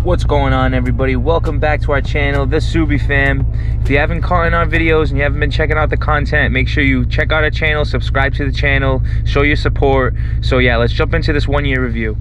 What's going on, everybody? Welcome back to our channel, the Subi fam. If you haven't caught in our videos and you haven't been checking out the content, make sure you check out our channel, subscribe to the channel, show your support. So yeah, let's jump into this 1 year review.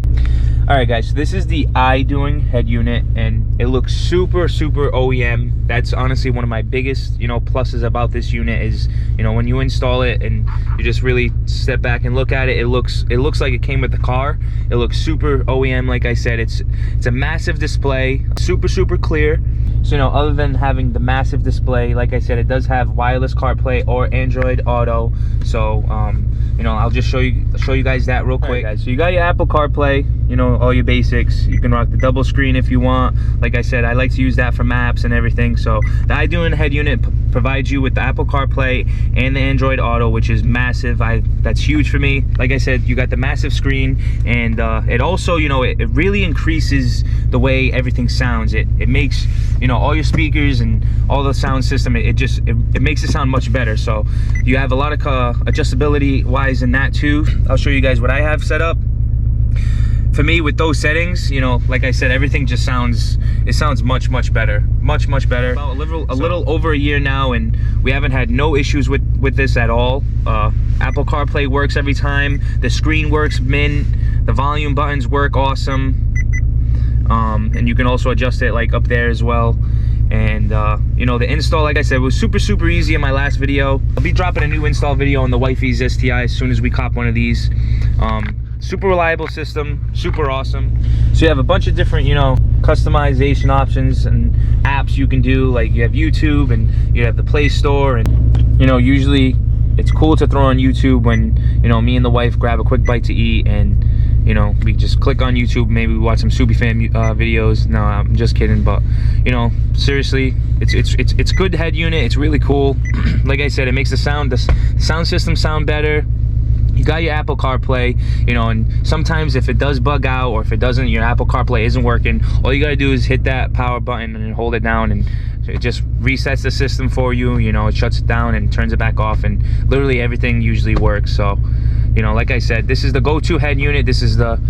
All right guys, so this is the Idoing head unit and it looks super OEM. That's honestly one of my biggest pluses about this unit is when you install it and you just really step back and look at it, it looks like it came with the car. It looks super OEM. Like I said, it's a massive display, super clear. So other than having the massive display, like I said, it does have wireless CarPlay or Android Auto. So I'll just show you guys that real quick. Right, guys, so you got your Apple CarPlay, all your basics. You can rock the double screen if you want. Like I said, I like to use that for maps and everything. So the Idoing head unit provides you with the Apple CarPlay and the Android Auto, which is massive. That's huge for me. Like I said, you got the massive screen, and it also it really increases the way everything sounds. It makes all your speakers and all the sound system, it makes it sound much better. So you have a lot of adjustability wise in that too. I'll show you guys what I have set up. For me, with those settings, like I said, everything just sounds much better, much better. About a little over a year now, and we haven't had no issues with this at all. Apple CarPlay works every time. The screen works mint. The volume buttons work awesome. And you can also adjust it like up there as well. And the install, like I said, was super easy in my last video. I'll be dropping a new install video on the wifey's STI as soon as we cop one of these. Super reliable system, super awesome. So you have a bunch of different customization options and apps you can do. Like you have YouTube and you have the Play Store, and usually it's cool to throw on YouTube when me and the wife grab a quick bite to eat, and we just click on YouTube, maybe we watch some Subi fam videos. No, I'm just kidding, but seriously, it's good head unit. It's really cool. Like I said, it makes the sound system sound better. You got your Apple CarPlay, and sometimes if it does bug out, or if it doesn't, your Apple CarPlay isn't working, all you gotta do is hit that power button and hold it down, and it just resets the system for you. It shuts it down and turns it back off, and literally everything usually works. So like I said, this is the go-to head unit. This is the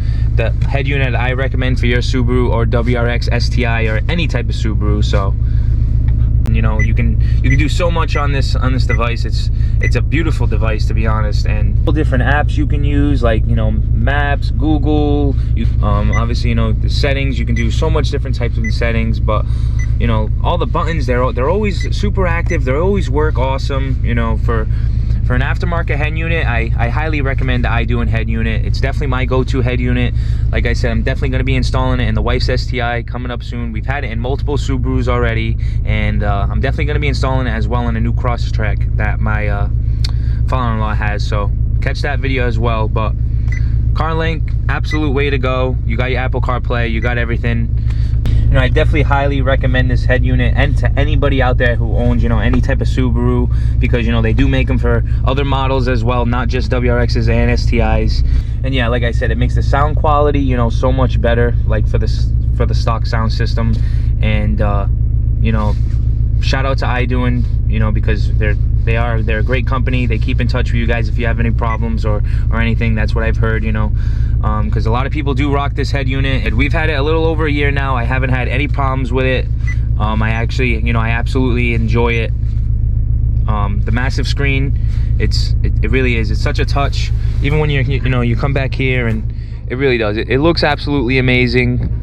head unit I recommend for your Subaru or WRX, STI, or any type of Subaru. So you can do so much on this device. It's a beautiful device, to be honest. And different apps you can use, like Maps, Google. Obviously the settings, you can do so much different types of settings. But all the buttons, they're always super active. They always work awesome. For an aftermarket head unit, I highly recommend the Idoing head unit. It's definitely my go-to head unit. Like I said, I'm definitely going to be installing it in the wife's STI coming up soon. We've had it in multiple Subarus already, and I'm definitely going to be installing it as well in a new Crosstrek that my father-in-law has. So catch that video as well. But CarLink, absolute way to go. You got your Apple CarPlay, you got everything. I definitely highly recommend this head unit, and to anybody out there who owns any type of Subaru, because they do make them for other models as well, not just WRXs and STIs. And yeah, like I said, it makes the sound quality so much better, like for the stock sound system. And shout out to Idoing, because they're a great company. They keep in touch with you guys if you have any problems or anything. That's what I've heard, because a lot of people do rock this head unit, and we've had it a little over a year now. I haven't had any problems with it. I actually, I absolutely enjoy it. The massive screen, it really is. It's such a touch. Even when you come back here, and it really does. It looks absolutely amazing.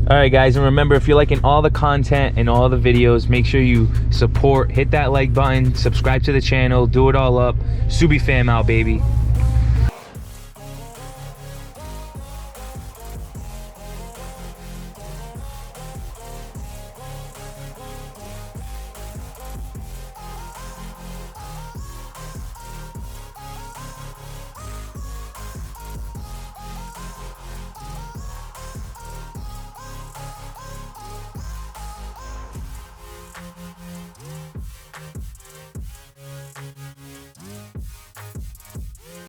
All right guys, and remember, if you're liking all the content and all the videos, make sure you support, hit that like button, subscribe to the channel, do it all up. Subi fam out, baby.